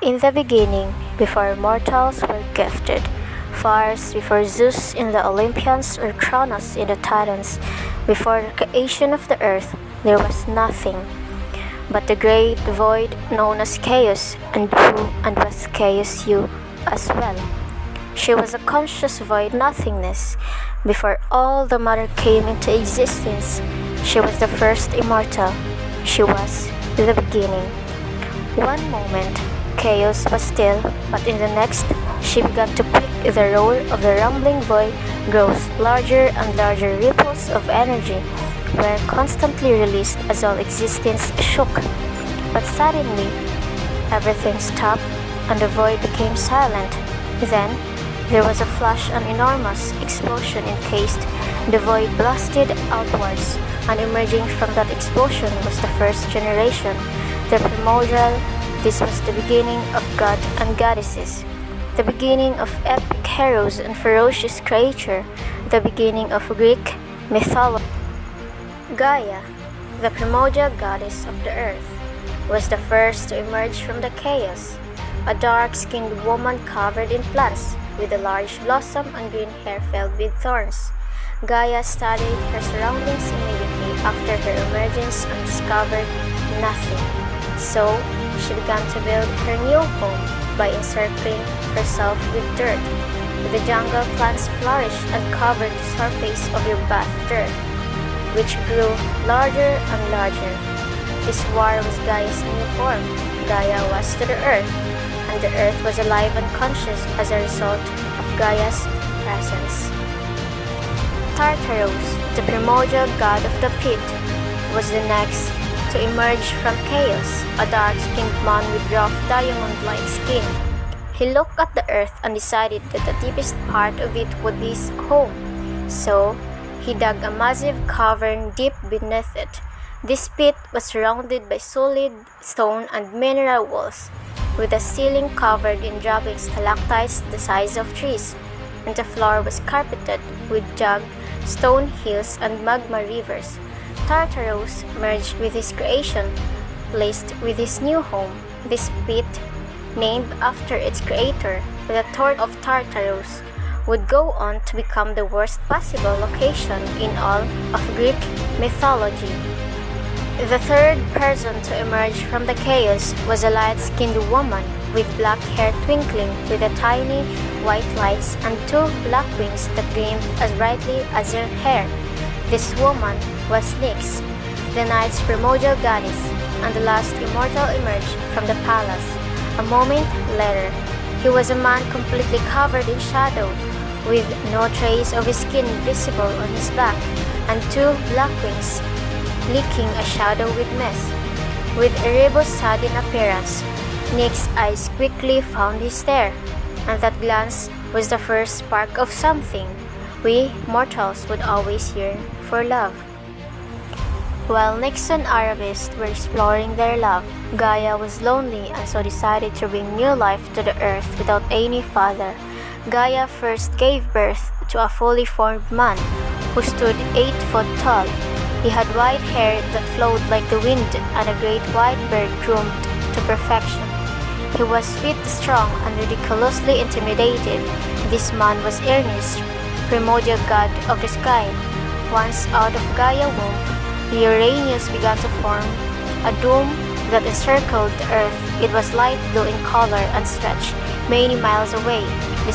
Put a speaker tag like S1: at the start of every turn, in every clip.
S1: In the beginning, before mortals were gifted, fires before Zeus in the Olympians or Kronos in the Titans, before the creation of the earth, there was nothing but the great void known as chaos, and who and was chaos you as well. She was a conscious void nothingness. Before all the matter came into existence, she was the first immortal. She was the beginning. One moment, chaos was still, but in the next, she began to quake. The roar of the rumbling void grows larger and larger ripples of energy were constantly released as all existence shook. But suddenly, everything stopped and the void became silent. Then, there was a flash, an enormous explosion encased. The void blasted outwards, and emerging from that explosion was the first generation, the primordial. This was the beginning of God and goddesses, the beginning of epic heroes and ferocious creature, the beginning of Greek mythology. Gaia, the primordial goddess of the earth, was the first to emerge from the chaos, a dark-skinned woman covered in plants, with a large blossom and green hair filled with thorns. Gaia studied her surroundings immediately after her emergence and discovered nothing. So, she began to build her new home by encircling herself with dirt. The jungle plants flourished and covered the surface of your bath dirt, which grew larger and larger. This war was Gaia's new form. Gaia was to the earth, and the earth was alive and conscious as a result of Gaia's presence. Tartarus, the primordial god of the pit, was the next to emerge from chaos, a dark-skinned man with rough diamond-like skin. He looked at the earth and decided that the deepest part of it would be his home. So, he dug a massive cavern deep beneath it. This pit was surrounded by solid stone and mineral walls, with a ceiling covered in dropping stalactites the size of trees, and the floor was carpeted with jagged stone hills and magma rivers. Tartarus merged with his creation, placed with his new home. This pit, named after its creator, the Torch of Tartarus, would go on to become the worst possible location in all of Greek mythology. The third person to emerge from the chaos was a light-skinned woman with black hair twinkling with a tiny white lights and two black wings that gleamed as brightly as her hair. This woman was Nyx, the night's primordial goddess, and the last immortal emerged from the palace. A moment later, he was a man completely covered in shadow, with no trace of his skin visible on his back, and two black wings, leaking a shadow with mist. With a rebel sudden appearance, Nyx's eyes quickly found his stare, and that glance was the first spark of something we mortals would always yearn for: love. While Nyx and Arabis were exploring their love, Gaia was lonely and so decided to bring new life to the earth without any father. Gaia first gave birth to a fully formed man who stood 8 foot tall. He had white hair that flowed like the wind and a great white beard groomed to perfection. He was fit, strong, and ridiculously intimidated. This man was Ernest, primordial god of the sky. Once out of Gaia's womb, Uranus began to form a dome that encircled the earth. It was light blue in color and stretched many miles away. The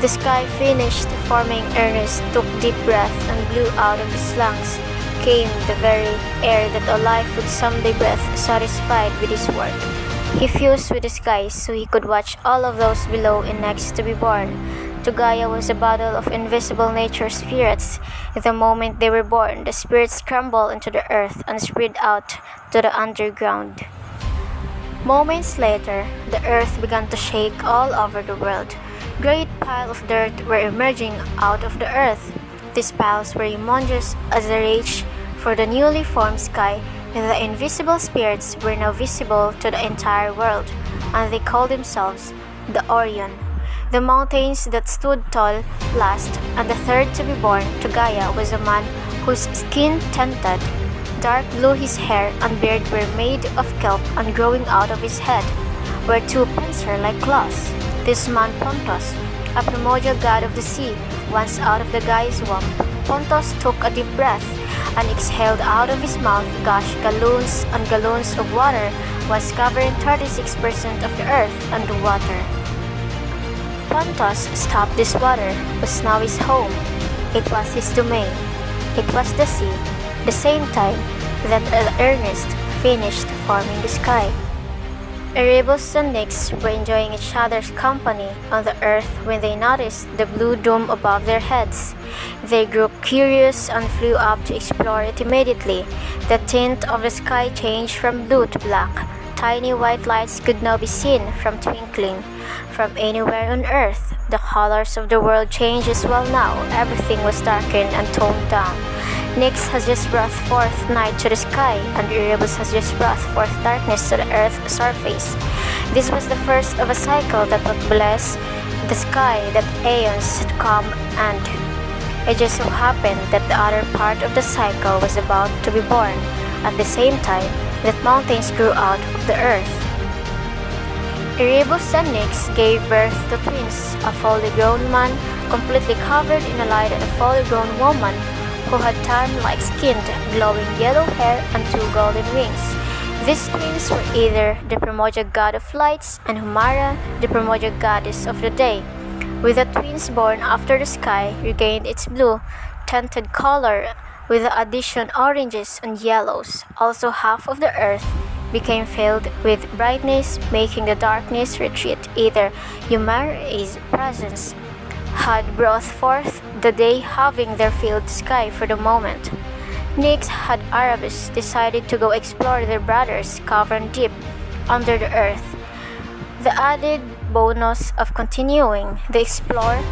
S1: sky finished forming. Ernest took deep breath and blew out of his lungs came the very air that all life would someday breathe. Satisfied with his work, he fused with the skies so he could watch all of those below and next to be born. To Gaia was a battle of invisible nature spirits. The moment they were born, the spirits crumbled into the earth and spread out to the underground. Moments later, the earth began to shake all over the world. Great piles of dirt were emerging out of the earth. These piles were humongous as they reached for the newly formed sky, and the invisible spirits were now visible to the entire world, and they called themselves the Orion. The mountains that stood tall last, and the third to be born to Gaia was a man whose skin tinted dark blue. His hair and beard were made of kelp and growing out of his head. were two pincer-like claws. This man Pontos, a primordial god of the sea, once out of the Gaia's womb, Pontos took a deep breath and exhaled out of his mouth gushed gallons and gallons of water, was covering 36% of the earth underwater. Pontos stopped this water, was now his home. It was his domain. It was the sea, the same time that Ernest finished forming the sky. Erebus and Nyx were enjoying each other's company on the earth when they noticed the blue dome above their heads. They grew curious and flew up to explore it immediately. The tint of the sky changed from blue to black. Tiny white lights could now be seen from twinkling. From anywhere on earth, the colors of the world changed as well now. Everything was darkened and toned down. Nyx has just brought forth night to the sky, and Erebus has just brought forth darkness to the earth's surface. This was the first of a cycle that would bless the sky that aeons had come, and it just so happened that the other part of the cycle was about to be born at the same time that mountains grew out of the earth. Erebus and Nyx gave birth to twins, a fully grown man completely covered in a light and a fully grown woman who had tan-like skinned, glowing yellow hair and two golden wings. These twins were either the primordial god of lights and Humara, the primordial goddess of the day. With the twins born after the sky regained its blue, tinted color with the addition oranges and yellows, also half of the earth became filled with brightness, making the darkness retreat. Either Humara's presence had brought forth the day, having their filled sky for the moment. Nyx had Erebus decided to go explore their brothers covered deep under the earth. The added bonus of continuing the explore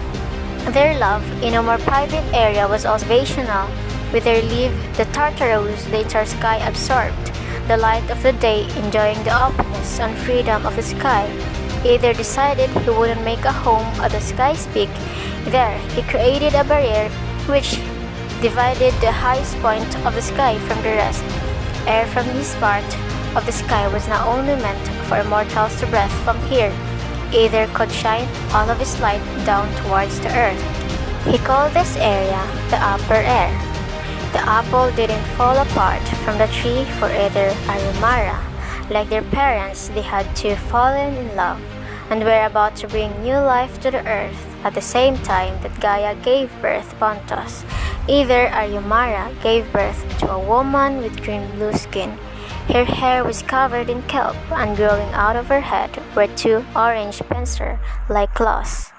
S1: their love in a more private area was observational. With their leave, the Tartarus later sky absorbed the light of the day, enjoying the openness and freedom of the sky. Either decided he wouldn't make a home at the sky's peak. There, he created a barrier which divided the highest point of the sky from the rest. Air from this part of the sky was not only meant for immortals to breathe from here, either could shine all of his light down towards the earth. He called this area the upper air. The apple didn't fall apart from the tree for either Arimara. Like their parents, they had to fallen in love and were about to bring new life to the earth at the same time that Gaia gave birth to Pontos. Either Arimara gave birth to a woman with green-blue skin. Her hair was covered in kelp, and growing out of her head were two orange pincer-like claws.